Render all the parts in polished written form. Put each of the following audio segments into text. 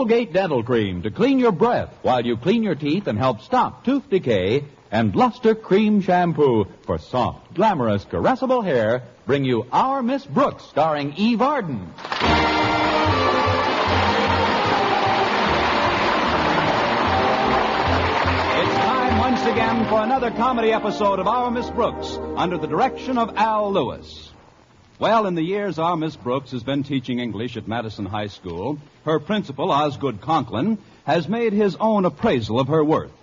Colgate Dental Cream to clean your breath while you clean your teeth and help stop tooth decay, and Luster Cream Shampoo for soft, glamorous, caressable hair bring you Our Miss Brooks, starring Eve Arden. It's time once again for another comedy episode of Our Miss Brooks under the direction of Al Lewis. Well, in the years Our Miss Brooks has been teaching English at Madison High School, her principal, Osgood Conklin, has made his own appraisal of her worth.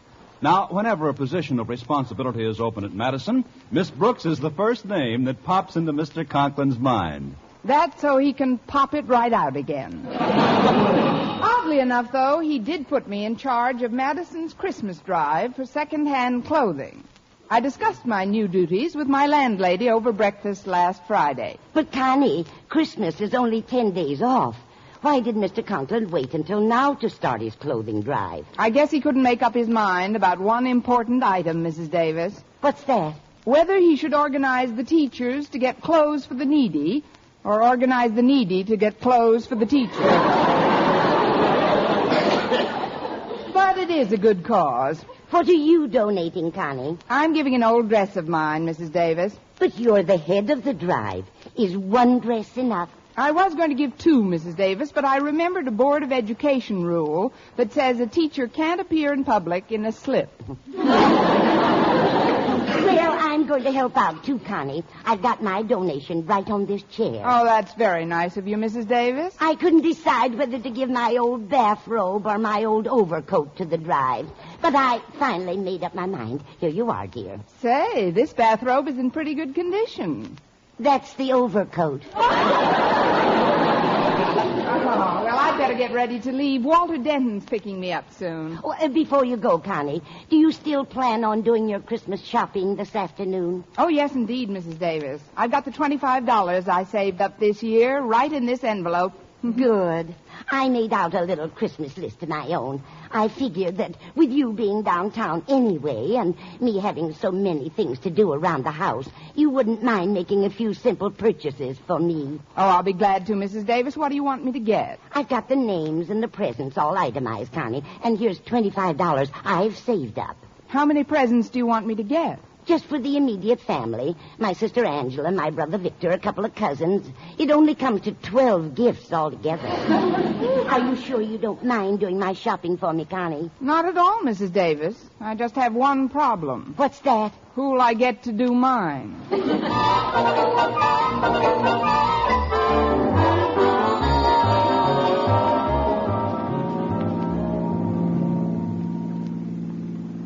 Now, whenever a position of responsibility is open at Madison, Miss Brooks is the first name that pops into Mr. Conklin's mind. That's so he can pop it right out again. Oddly enough, though, he did put me in charge of Madison's Christmas drive for second-hand clothing. I discussed my new duties with my landlady over breakfast last Friday. But, Connie, Christmas is only 10 days off. Why did Mr. Conklin wait until now to start his clothing drive? I guess he couldn't make up his mind about one important item, Mrs. Davis. What's that? Whether he should organize the teachers to get clothes for the needy, or organize the needy to get clothes for the teachers. But it is a good cause. What are you donating, Connie? I'm giving an old dress of mine, Mrs. Davis. But you're the head of the drive. Is one dress enough? I was going to give 2, Mrs. Davis, but I remembered a Board of Education rule that says a teacher can't appear in public in a slip. Well, I'm going to help out, too, Connie. I've got my donation right on this chair. Oh, that's very nice of you, Mrs. Davis. I couldn't decide whether to give my old bathrobe or my old overcoat to the drive. But I finally made up my mind. Here you are, dear. Say, this bathrobe is in pretty good condition. That's the overcoat. Oh, well, I'd better get ready to leave. Walter Denton's picking me up soon. Oh, before you go, Connie, do you still plan on doing your Christmas shopping this afternoon? Oh, yes, indeed, Mrs. Davis. I've got the $25 I saved up this year right in this envelope. Good. I made out a little Christmas list of my own. I figured that with you being downtown anyway and me having so many things to do around the house, you wouldn't mind making a few simple purchases for me. Oh, I'll be glad to, Mrs. Davis. What do you want me to get? I've got the names and the presents all itemized, Connie, and here's $25 I've saved up. How many presents do you want me to get? Just for the immediate family. My sister Angela, my brother Victor, a couple of cousins. It only comes to 12 gifts altogether. Are you sure you don't mind doing my shopping for me, Connie? Not at all, Mrs. Davis. I just have one problem. What's that? Who'll I get to do mine?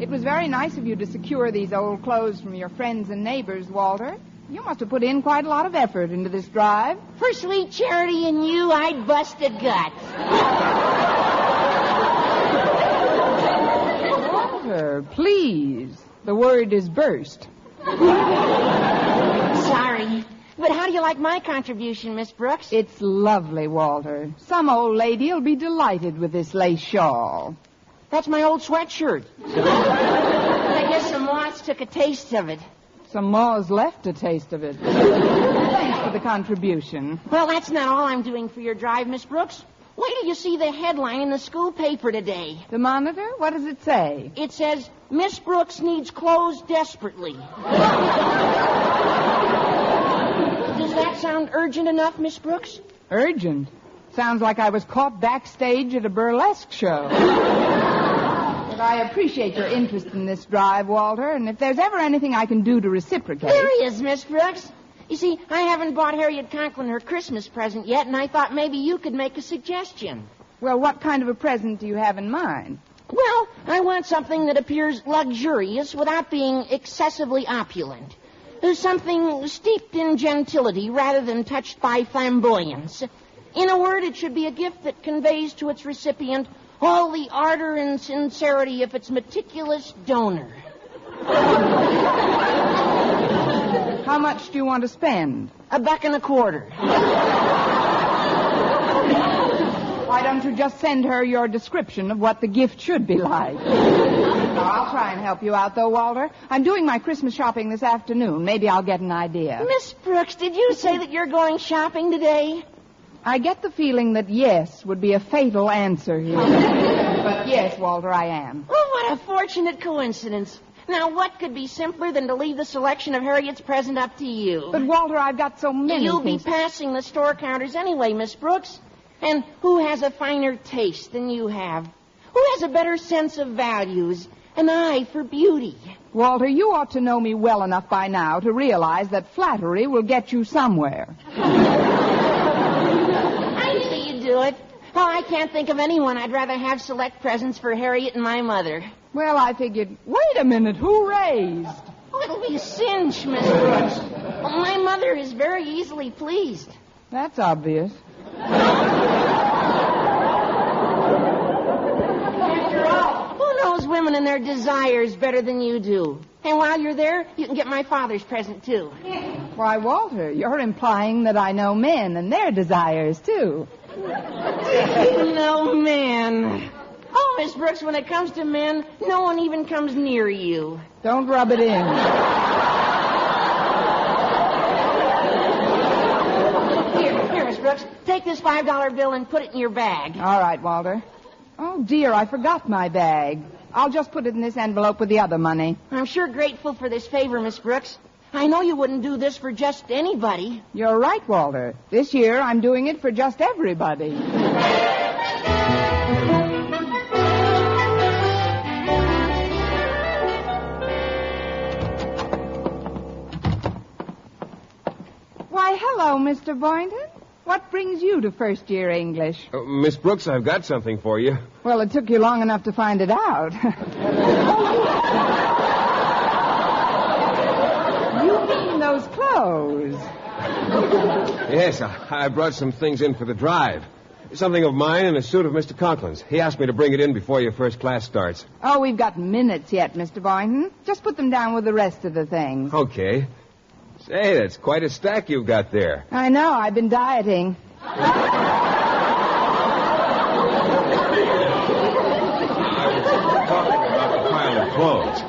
It was very nice of you to secure these old clothes from your friends and neighbors, Walter. You must have put in quite a lot of effort into this drive. For sweet charity and you, I'd bust a gut. Walter, please. The word is burst. Sorry. But how do you like my contribution, Miss Brooks? It's lovely, Walter. Some old lady'll be delighted with this lace shawl. That's my old sweatshirt. I guess some moths took a taste of it. Some moths left a taste of it. Thanks for the contribution. Well, that's not all I'm doing for your drive, Miss Brooks. Wait till you see the headline in the school paper today. The Monitor? What does it say? It says, Miss Brooks needs clothes desperately. Does that sound urgent enough, Miss Brooks? Urgent? Sounds like I was caught backstage at a burlesque show. But I appreciate your interest in this drive, Walter, and if there's ever anything I can do to reciprocate... There he is, Miss Brooks. You see, I haven't bought Harriet Conklin her Christmas present yet, and I thought maybe you could make a suggestion. Well, what kind of a present do you have in mind? Well, I want something that appears luxurious without being excessively opulent. Something steeped in gentility rather than touched by flamboyance. In a word, it should be a gift that conveys to its recipient all the ardor and sincerity of its meticulous donor. How much do you want to spend? $1.25. Why don't you just send her your description of what the gift should be like? I'll try and help you out, though, Walter. I'm doing my Christmas shopping this afternoon. Maybe I'll get an idea. Miss Brooks, did you say that you're going shopping today? I get the feeling that yes would be a fatal answer here. But yes, Walter, I am. Oh, what a fortunate coincidence. Now, what could be simpler than to leave the selection of Harriet's present up to you? But, Walter, I've got so many You'll things. be passing the store counters anyway, Miss Brooks. And who has a finer taste than you have? Who has a better sense of values? An eye for beauty? Walter, you ought to know me well enough by now to realize that flattery will get you somewhere. I knew you'd do it. Oh, I can't think of anyone I'd rather have select presents for Harriet and my mother. Well, I figured, wait a minute, who raised? Oh, it'll be a cinch, Miss Brooks. Well, my mother is very easily pleased. That's obvious. After all, who knows women and their desires better than you do? And while you're there, you can get my father's present, too. Why, Walter, you're implying that I know men and their desires, too. No men. Oh, Miss Brooks, when it comes to men, no one even comes near you. Don't rub it in. Here, Miss Brooks, take this $5 bill and put it in your bag. All right, Walter. Oh, dear, I forgot my bag. I'll just put it in this envelope with the other money. I'm sure grateful for this favor, Miss Brooks. I know you wouldn't do this for just anybody. You're right, Walter. This year, I'm doing it for just everybody. Why, hello, Mr. Boynton. What brings you to first-year English? Miss Brooks, I've got something for you. Well, it took you long enough to find it out. You mean those clothes? Yes, I brought some things in for the drive. Something of mine and a suit of Mr. Conklin's. He asked me to bring it in before your first class starts. Oh, we've got minutes yet, Mr. Boynton. Just put them down with the rest of the things. Okay. Say, that's quite a stack you've got there. I know. I've been dieting. I was talking about the pile of clothes.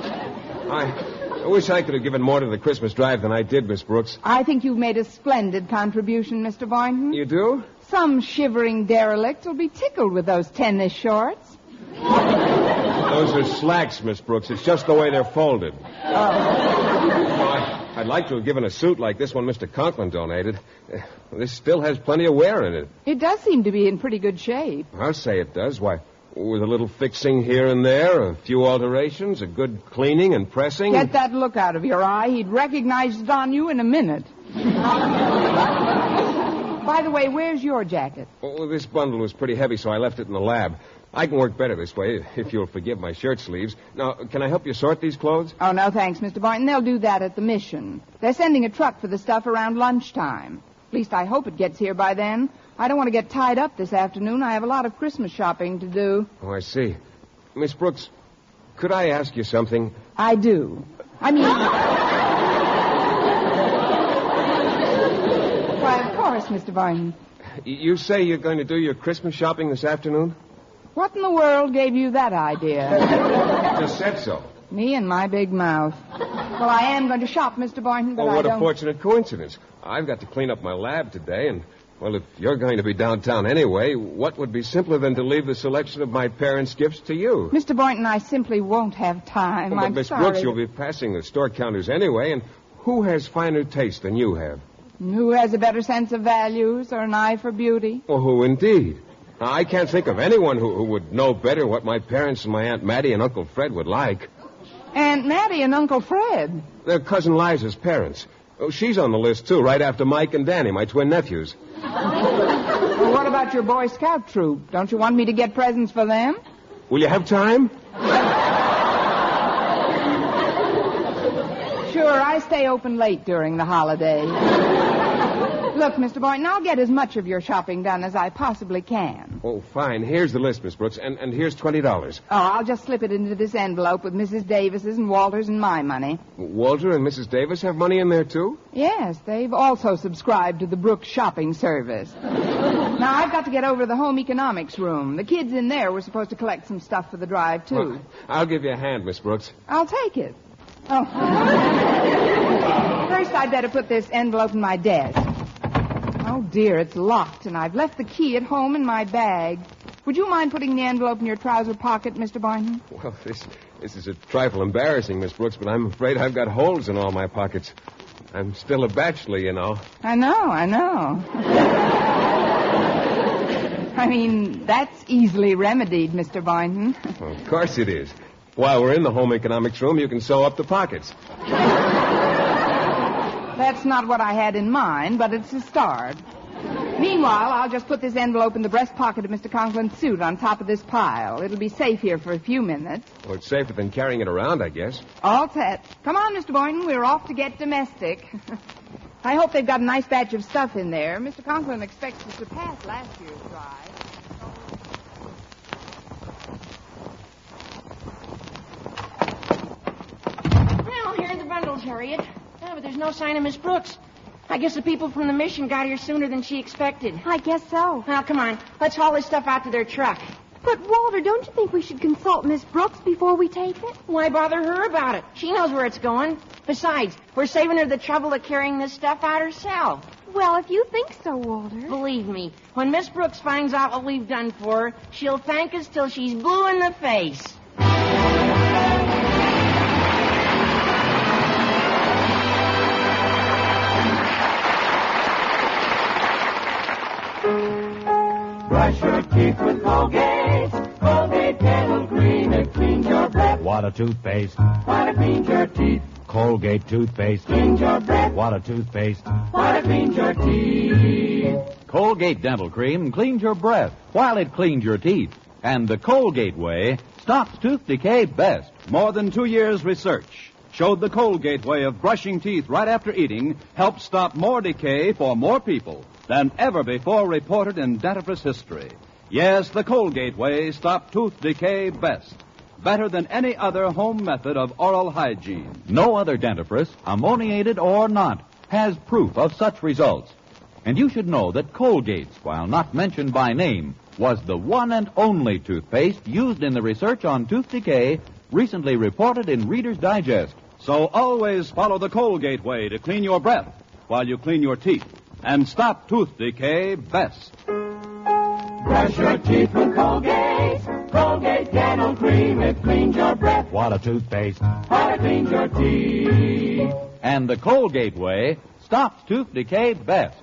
I wish I could have given more to the Christmas drive than I did, Miss Brooks. I think you've made a splendid contribution, Mr. Boynton. You do? Some shivering derelict will be tickled with those tennis shorts. Those are slacks, Miss Brooks. It's just the way they're folded. I'd like to have given a suit like this one Mr. Conklin donated. This still has plenty of wear in it. It does seem to be in pretty good shape. I'll say it does. Why, with a little fixing here and there, a few alterations, a good cleaning and pressing. Get that look out of your eye. He'd recognize it on you in a minute. By the way, where's your jacket? Oh, this bundle was pretty heavy, so I left it in the lab. I can work better this way, if you'll forgive my shirt sleeves. Now, can I help you sort these clothes? Oh, no, thanks, Mr. Boynton. They'll do that at the mission. They're sending a truck for the stuff around lunchtime. At least I hope it gets here by then. I don't want to get tied up this afternoon. I have a lot of Christmas shopping to do. Oh, I see. Miss Brooks, could I ask you something? I do. I mean... Why, of course, Mr. Boynton. You say you're going to do your Christmas shopping this afternoon? What in the world gave you that idea? You just said so. Me and my big mouth. Well, I am going to shop, Mr. Boynton, but Well, what I don't... a fortunate coincidence. I've got to clean up my lab today, and, well, if you're going to be downtown anyway, what would be simpler than to leave the selection of my parents' gifts to you? Mr. Boynton, I simply won't have time. Well, but I'm Miss sorry. Brooks, you'll be passing the store counters anyway, and who has finer taste than you have? Who has a better sense of values or an eye for beauty? Well, who indeed? Now, I can't think of anyone who would know better what my parents and my Aunt Mattie and Uncle Fred would like. Aunt Mattie and Uncle Fred. They're Cousin Liza's parents. Oh, she's on the list, too, right after Mike and Danny, my twin nephews. Well, what about your Boy Scout troop? Don't you want me to get presents for them? Will you have time? Sure, I stay open late during the holiday. Look, Mr. Boynton, I'll get as much of your shopping done as I possibly can. Oh, fine. Here's the list, Miss Brooks, and here's $20. Oh, I'll just slip it into this envelope with Mrs. Davis's and Walter's and my money. Walter and Mrs. Davis have money in there, too? Yes, they've also subscribed to the Brooks shopping service. Now, I've got to get over to the home economics room. The kids in there were supposed to collect some stuff for the drive, too. Well, I'll give you a hand, Miss Brooks. I'll take it. Oh. First, I'd better put this envelope in my desk. Oh, dear, it's locked, and I've left the key at home in my bag. Would you mind putting the envelope in your trouser pocket, Mr. Boynton? Well, this is a trifle embarrassing, Miss Brooks, but I'm afraid I've got holes in all my pockets. I'm still a bachelor, you know. I know. I mean, that's easily remedied, Mr. Boynton. Well, of course it is. While we're in the home economics room, you can sew up the pockets. That's not what I had in mind, but it's a start. Meanwhile, I'll just put this envelope in the breast pocket of Mr. Conklin's suit on top of this pile. It'll be safe here for a few minutes. Well, it's safer than carrying it around, I guess. All set. Come on, Mr. Boynton. We're off to get domestic. I hope they've got a nice batch of stuff in there. Mr. Conklin expects to surpass last year's drive. Well, here are the bundles, Harriet. Oh, but there's no sign of Miss Brooks. I guess the people from the mission got here sooner than she expected. I guess so. Now, come on. Let's haul this stuff out to their truck. But, Walter, don't you think we should consult Miss Brooks before we take it? Why bother her about it? She knows where it's going. Besides, we're saving her the trouble of carrying this stuff out herself. Well, if you think so, Walter. Believe me, when Miss Brooks finds out what we've done for her, she'll thank us till she's blue in the face. Brush your teeth with Colgate. Colgate Dental Cream. It cleans your breath. Water toothpaste. Water cleans your teeth. Colgate toothpaste. Cleans your breath. Water toothpaste. Water cleans your teeth. Colgate Dental Cream cleans your breath while it cleans your teeth. And the Colgate way stops tooth decay best. More than 2 years' research showed the Colgate way of brushing teeth right after eating helps stop more decay for more people than ever before reported in dentifrice history. Yes, the Colgate way stopped tooth decay best. Better than any other home method of oral hygiene. No other dentifrice, ammoniated or not, has proof of such results. And you should know that Colgate's, while not mentioned by name, was the one and only toothpaste used in the research on tooth decay recently reported in Reader's Digest. So always follow the Colgate way to clean your breath while you clean your teeth and stop tooth decay best. Brush your teeth with Colgate. Colgate Dental Cream. It cleans your breath. Water toothpaste. Water cleans your teeth. And the Colgate way stops tooth decay best.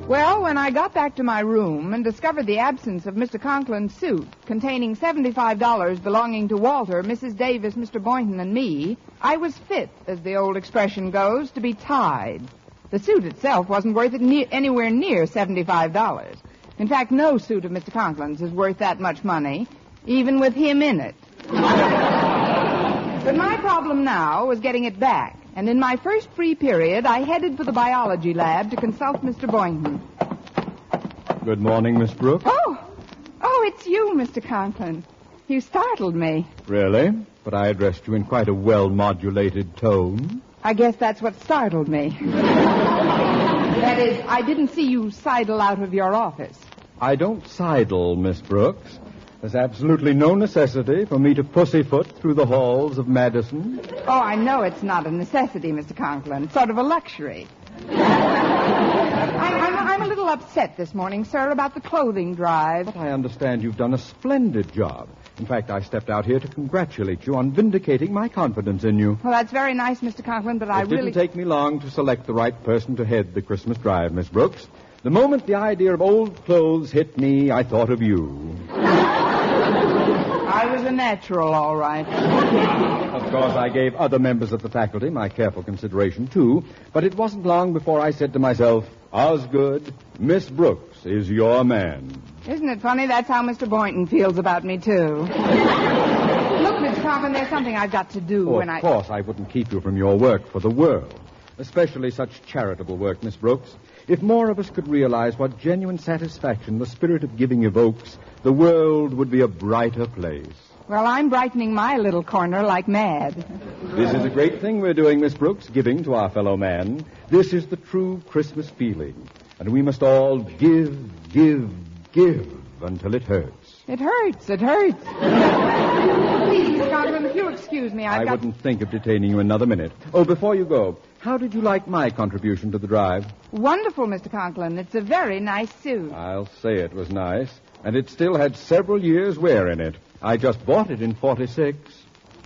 Well, when I got back to my room and discovered the absence of Mr. Conklin's suit containing $75 belonging to Walter, Mrs. Davis, Mr. Boynton, and me, I was fit, as the old expression goes, to be tied. The suit itself wasn't worth anywhere near $75. In fact, no suit of Mr. Conklin's is worth that much money, even with him in it. But my problem now was getting it back. And in my first free period, I headed for the biology lab to consult Mr. Boynton. Good morning, Miss Brooks. Oh, it's you, Mr. Conklin. You startled me. Really? But I addressed you in quite a well-modulated tone. I guess that's what startled me. That is, I didn't see you sidle out of your office. I don't sidle, Miss Brooks. There's absolutely no necessity for me to pussyfoot through the halls of Madison. Oh, I know it's not a necessity, Mr. Conklin. It's sort of a luxury. I'm a little upset this morning, sir, about the clothing drive. But I understand you've done a splendid job. In fact, I stepped out here to congratulate you on vindicating my confidence in you. Well, that's very nice, Mr. Conklin, but It didn't take me long to select the right person to head the Christmas drive, Miss Brooks. The moment the idea of old clothes hit me, I thought of you. I was a natural, all right. Of course, I gave other members of the faculty my careful consideration, too. But it wasn't long before I said to myself, Osgood, Miss Brooks is your man. Isn't it funny? That's how Mr. Boynton feels about me, too. Look, Mr. Conklin, there's something I've got to do. Oh, of course, I wouldn't keep you from your work for the world. Especially such charitable work, Miss Brooks. If more of us could realize what genuine satisfaction the spirit of giving evokes, the world would be a brighter place. Well, I'm brightening my little corner like mad. This is a great thing we're doing, Miss Brooks, giving to our fellow man. This is the true Christmas feeling. And we must all give until it hurts. It hurts. Please, Mr. Conklin, if you'll excuse me, I wouldn't think of detaining you another minute. Oh, before you go, how did you like my contribution to the drive? Wonderful, Mr. Conklin. It's a very nice suit. I'll say it was nice. And it still had several years' wear in it. I just bought it in 46.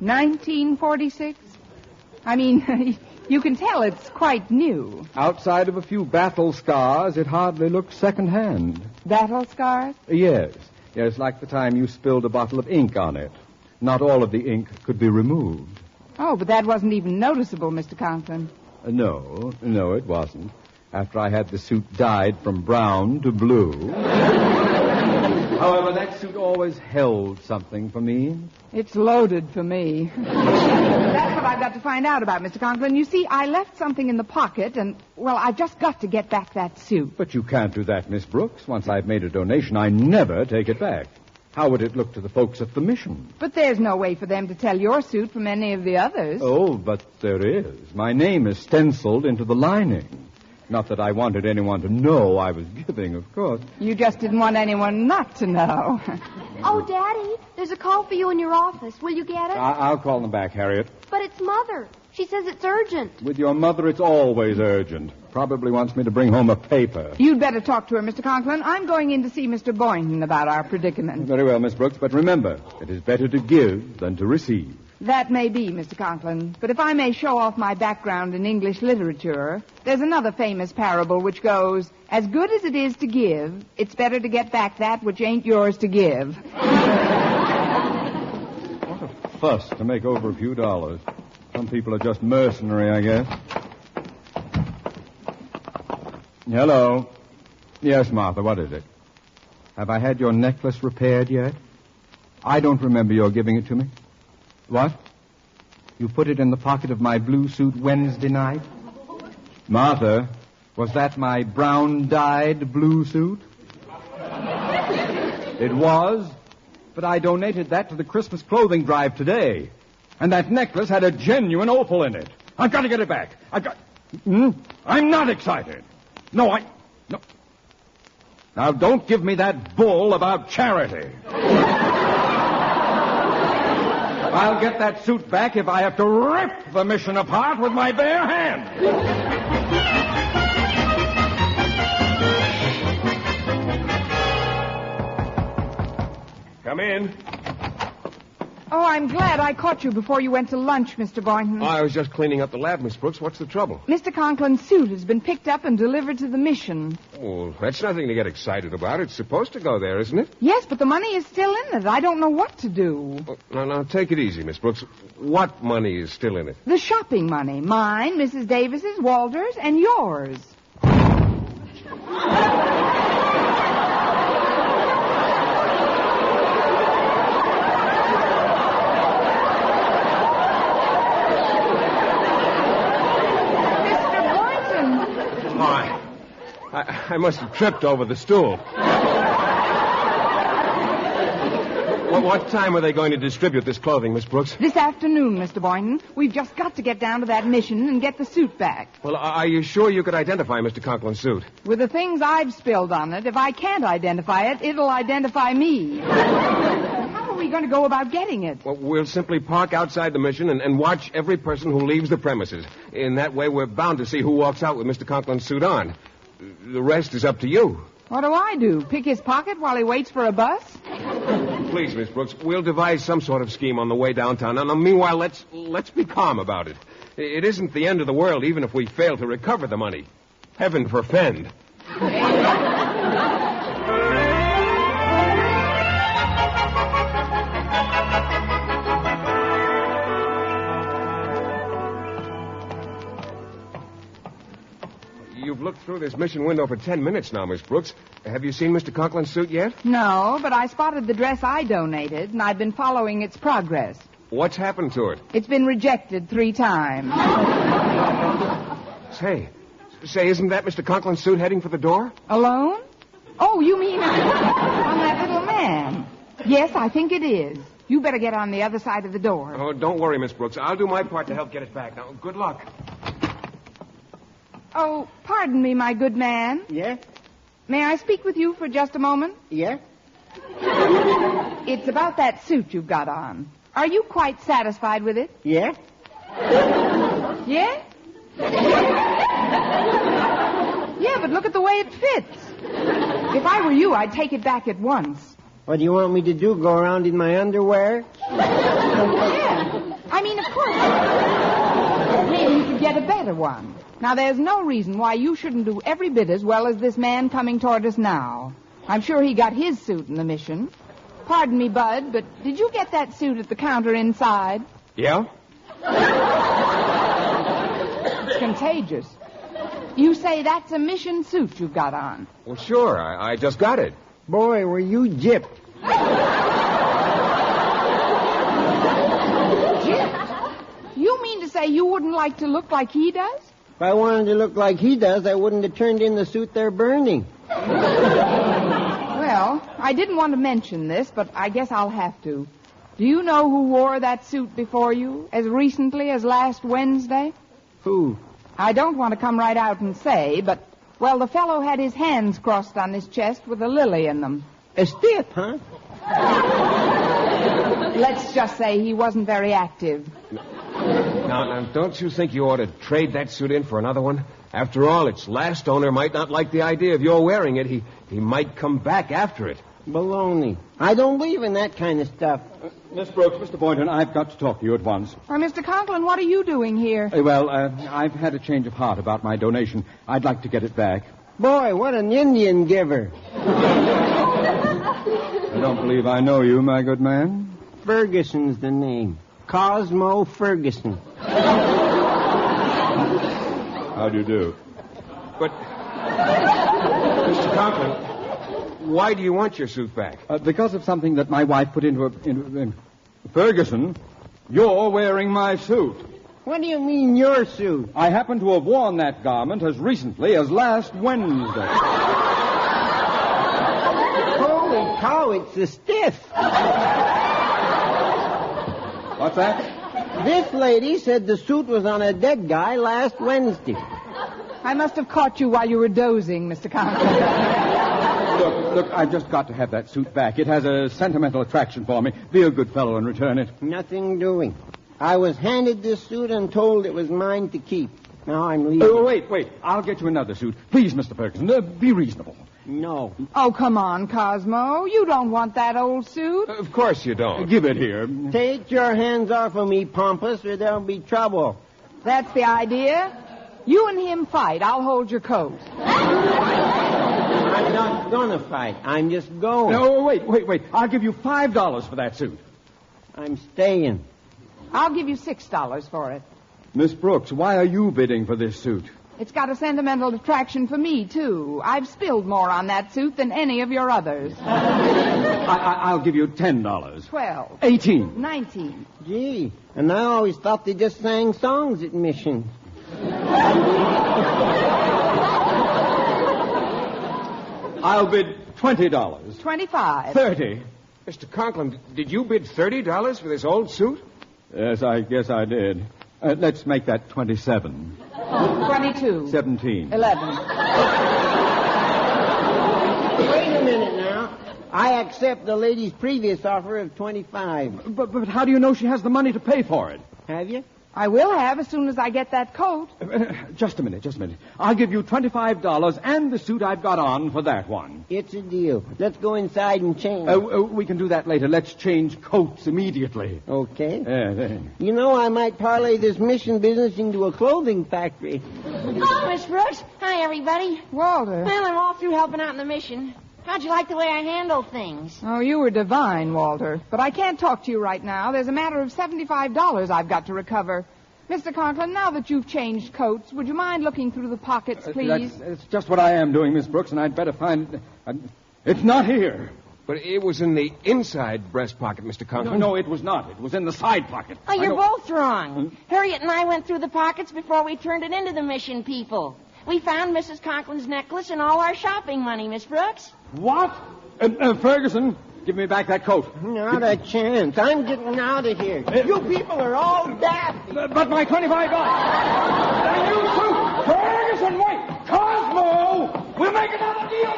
1946? I mean, you can tell it's quite new. Outside of a few battle scars, it hardly looks second-hand. Battle scars? Yes, like the time you spilled a bottle of ink on it. Not all of the ink could be removed. Oh, but that wasn't even noticeable, Mr. Conklin. No, it wasn't. After I had the suit dyed from brown to blue. However, that suit always held something for me. It's loaded for me. That's what I've got to find out about, Mr. Conklin. You see, I left something in the pocket, and, well, I've just got to get back that suit. But you can't do that, Miss Brooks. Once I've made a donation, I never take it back. How would it look to the folks at the mission? But there's no way for them to tell your suit from any of the others. Oh, but there is. My name is stenciled into the lining. Not that I wanted anyone to know I was giving, of course. You just didn't want anyone not to know. Oh, Daddy, there's a call for you in your office. Will you get it? I'll call them back, Harriet. But it's Mother. She says it's urgent. With your mother, it's always urgent. Probably wants me to bring home a paper. You'd better talk to her, Mr. Conklin. I'm going in to see Mr. Boynton about our predicament. Very well, Miss Brooks, but remember, it is better to give than to receive. That may be, Mr. Conklin. But if I may show off my background in English literature, there's another famous parable which goes, as good as it is to give, it's better to get back that which ain't yours to give. What a fuss to make over a few dollars. Some people are just mercenary, I guess. Hello. Yes, Martha, what is it? Have I had your necklace repaired yet? I don't remember your giving it to me. What? You put it in the pocket of my blue suit Wednesday night? Martha, was that my brown-dyed blue suit? It was, but I donated that to the Christmas clothing drive today. And that necklace had a genuine opal in it. I've got to get it back. I'm not excited. No. Now, don't give me that bull about charity. I'll get that suit back if I have to rip the mission apart with my bare hands. Come in. Oh, I'm glad I caught you before you went to lunch, Mr. Boynton. I was just cleaning up the lab, Miss Brooks. What's the trouble? Mr. Conklin's suit has been picked up and delivered to the mission. Oh, that's nothing to get excited about. It's supposed to go there, isn't it? Yes, but the money is still in it. I don't know what to do. Oh, now, take it easy, Miss Brooks. What money is still in it? The shopping money. Mine, Mrs. Davis's, Walter's, and yours. I must have tripped over the stool. What time are they going to distribute this clothing, Miss Brooks? This afternoon, Mr. Boynton. We've just got to get down to that mission and get the suit back. Well, are you sure you could identify Mr. Conklin's suit? With the things I've spilled on it, if I can't identify it, it'll identify me. How are we going to go about getting it? Well, we'll simply park outside the mission and watch every person who leaves the premises. In that way, we're bound to see who walks out with Mr. Conklin's suit on. The rest is up to you. What do I do? Pick his pocket while he waits for a bus? Please, Miss Brooks, we'll devise some sort of scheme on the way downtown. Now, meanwhile, let's be calm about it. It isn't the end of the world, even if we fail to recover the money. Heaven forfend. You've looked through this mission window for 10 minutes now, Miss Brooks. Have you seen Mr. Conklin's suit yet? No, but I spotted the dress I donated, and I've been following its progress. What's happened to it? It's been rejected 3 times. Say, isn't that Mr. Conklin's suit heading for the door? Alone? Oh, you mean on that little man? Yes, I think it is. You better get on the other side of the door. Oh, don't worry, Miss Brooks. I'll do my part to help get it back. Now, good luck. Oh, pardon me, my good man. Yes? May I speak with you for just a moment? Yes? It's about that suit you've got on. Are you quite satisfied with it? Yeah? Yeah? Yeah, but look at the way it fits. If I were you, I'd take it back at once. What do you want me to do, go around in my underwear? Yeah. I mean, of course. Maybe you could get a better one. Now, there's no reason why you shouldn't do every bit as well as this man coming toward us now. I'm sure he got his suit in the mission. Pardon me, Bud, but did you get that suit at the counter inside? Yeah? It's contagious. You say that's a mission suit you've got on. Well, sure. I just got it. Boy, were you gypped. Gypped? You mean to say you wouldn't like to look like he does? If I wanted to look like he does, I wouldn't have turned in the suit they're burning. Well, I didn't want to mention this, but I guess I'll have to. Do you know who wore that suit before you as recently as last Wednesday? Who? I don't want to come right out and say, but, well, the fellow had his hands crossed on his chest with a lily in them. A stiff, huh? Let's just say he wasn't very active. Now, don't you think you ought to trade that suit in for another one? After all, its last owner might not like the idea of your wearing it. He might come back after it. Baloney. I don't believe in that kind of stuff. Miss Brooks, Mr. Boynton, I've got to talk to you at once. Why, Mr. Conklin, what are you doing here? I've had a change of heart about my donation. I'd like to get it back. Boy, what an Indian giver. I don't believe I know you, my good man. Ferguson's the name. Cosmo Ferguson. How do you do? But, Mr. Conklin, why do you want your suit back? Because of something that my wife put into Ferguson, you're wearing my suit. What do you mean, your suit? I happen to have worn that garment as recently as last Wednesday. Holy cow, it's a stiff. What's that? This lady said the suit was on a dead guy last Wednesday. I must have caught you while you were dozing, Mr. Conklin. Look, I've just got to have that suit back. It has a sentimental attraction for me. Be a good fellow and return it. Nothing doing. I was handed this suit and told it was mine to keep. Now I'm leaving. Wait. I'll get you another suit. Please, Mr. Ferguson, be reasonable. No. Oh, come on, Cosmo. You don't want that old suit. Of course you don't. Give it here. Take your hands off of me, pompous, or there'll be trouble. That's the idea. You and him fight. I'll hold your coat. I'm not gonna fight. I'm just going. No, wait. I'll give you $5 for that suit. I'm staying. I'll give you $6 for it. Miss Brooks, why are you bidding for this suit? It's got a sentimental attraction for me, too. I've spilled more on that suit than any of your others. I'll give you $10. 12. 18. 19. Gee, and I always thought they just sang songs at missions. I'll bid $20. 25. 30. Mr. Conklin, did you bid $30 for this old suit? Yes, I guess I did. Let's make that 27. 22. 17. 11. Wait a minute now. I accept the lady's previous offer of 25. But how do you know she has the money to pay for it? Have you? I will have as soon as I get that coat. Just a minute. I'll give you $25 and the suit I've got on for that one. It's a deal. Let's go inside and change. We can do that later. Let's change coats immediately. Okay. Then. You know, I might parlay this mission business into a clothing factory. Oh, Miss Brooks. Hi, everybody. Walter. Well, I'm all through helping out in the mission. How'd you like the way I handle things? Oh, you were divine, Walter. But I can't talk to you right now. There's a matter of $75 I've got to recover. Mr. Conklin, now that you've changed coats, would you mind looking through the pockets, please? That's just what I am doing, Miss Brooks, and I'd better find... It's not here. But it was in the inside breast pocket, Mr. Conklin. No, it was not. It was in the side pocket. Oh, you're both wrong. Harriet and I went through the pockets before we turned it into the mission people. We found Mrs. Conklin's necklace and all our shopping money, Miss Brooks. What? Ferguson, give me back that coat. Not a chance. I'm getting out of here. You people are all daft. But my $25. And you too. Ferguson, wait. Cosmo, we'll make another deal.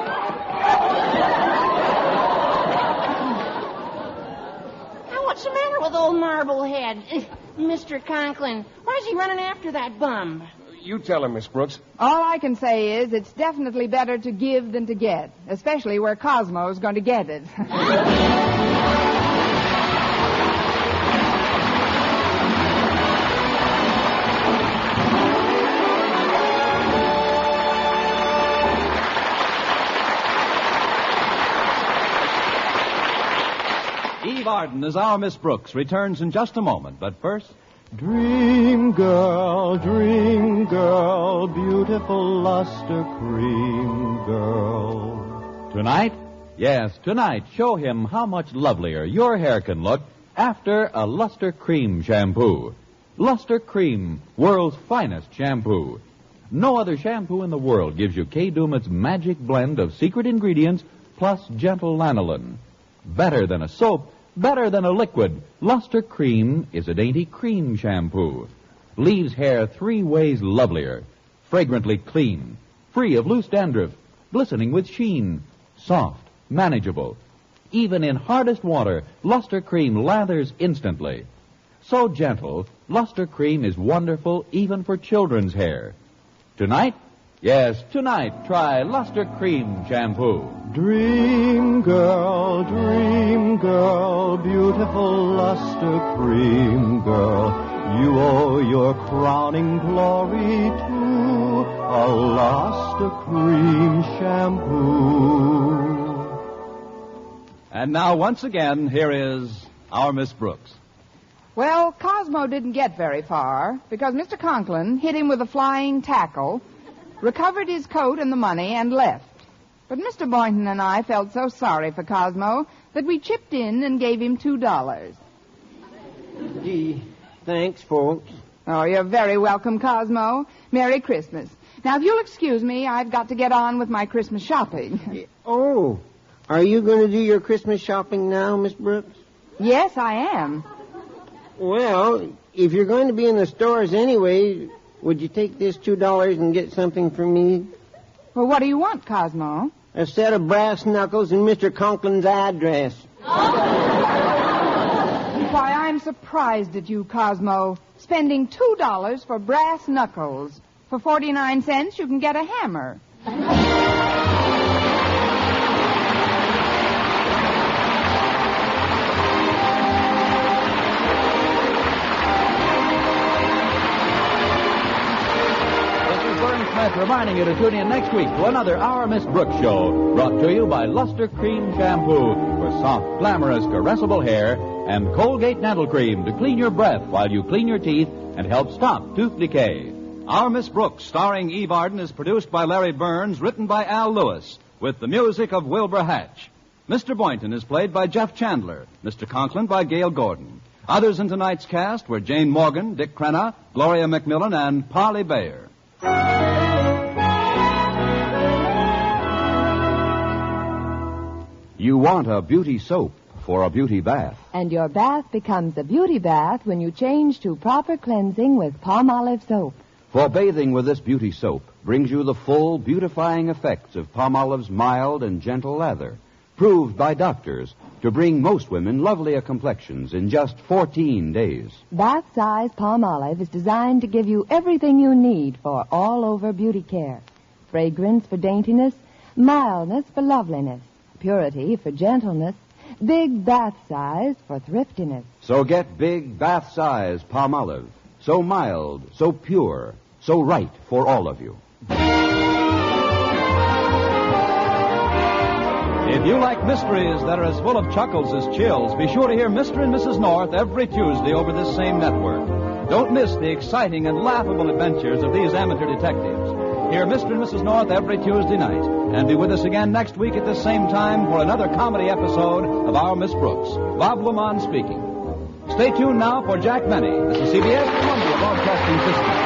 Marblehead. Mr. Conklin, why's he running after that bum? You tell him, Miss Brooks. All I can say is it's definitely better to give than to get, especially where Cosmo's going to get it. Eve Arden as our Miss Brooks returns in just a moment, but first... Dream girl, beautiful luster cream girl. Tonight? Yes, tonight, show him how much lovelier your hair can look after a Luster Cream shampoo. Luster Cream, world's finest shampoo. No other shampoo in the world gives you Kay Daumit's magic blend of secret ingredients plus gentle lanolin. Better than a soap, better than a liquid, Luster Cream is a dainty cream shampoo. Leaves hair 3 ways lovelier. Fragrantly clean, free of loose dandruff, glistening with sheen, soft, manageable. Even in hardest water, Luster Cream lathers instantly. So gentle, Luster Cream is wonderful even for children's hair. Tonight? Yes, tonight, try Luster Cream shampoo. Dream girl, beautiful luster cream girl. You owe your crowning glory to a luster cream shampoo. And now, once again, here is our Miss Brooks. Well, Cosmo didn't get very far because Mr. Conklin hit him with a flying tackle, recovered his coat and the money, and left. But Mr. Boynton and I felt so sorry for Cosmo that we chipped in and gave him $2. Gee, thanks, folks. Oh, you're very welcome, Cosmo. Merry Christmas. Now, if you'll excuse me, I've got to get on with my Christmas shopping. Oh, are you going to do your Christmas shopping now, Miss Brooks? Yes, I am. Well, if you're going to be in the stores anyway, would you take this $2 and get something for me? Well, what do you want, Cosmo? A set of brass knuckles and Mr. Conklin's address. Why, I'm surprised at you, Cosmo. Spending $2 for brass knuckles. For 49 cents, you can get a hammer. Reminding you to tune in next week to another Our Miss Brooks show, brought to you by Luster Cream Shampoo for soft, glamorous, caressable hair, and Colgate Dental Cream to clean your breath while you clean your teeth and help stop tooth decay. Our Miss Brooks, starring Eve Arden, is produced by Larry Burns, written by Al Lewis, with the music of Wilbur Hatch. Mr. Boynton is played by Jeff Chandler, Mr. Conklin by Gale Gordon. Others in tonight's cast were Jane Morgan, Dick Crenna, Gloria McMillan, and Polly Bayer. You want a beauty soap for a beauty bath. And your bath becomes a beauty bath when you change to proper cleansing with Palmolive soap. For bathing with this beauty soap brings you the full beautifying effects of Palmolive's mild and gentle lather, proved by doctors to bring most women lovelier complexions in just 14 days. Bath-size Palmolive is designed to give you everything you need for all-over beauty care. Fragrance for daintiness, mildness for loveliness, purity for gentleness, big bath size for thriftiness. So get big bath size Palmolive. So mild, so pure, so right for all of you. If you like mysteries that are as full of chuckles as chills, be sure to hear Mr. and Mrs. North every Tuesday over this same network. Don't miss the exciting and laughable adventures of these amateur detectives. Hear Mr. and Mrs. North every Tuesday night. And be with us again next week at this same time for another comedy episode of Our Miss Brooks. Bob Lamont speaking. Stay tuned now for Jack Benny. This is CBS Columbia Broadcasting System.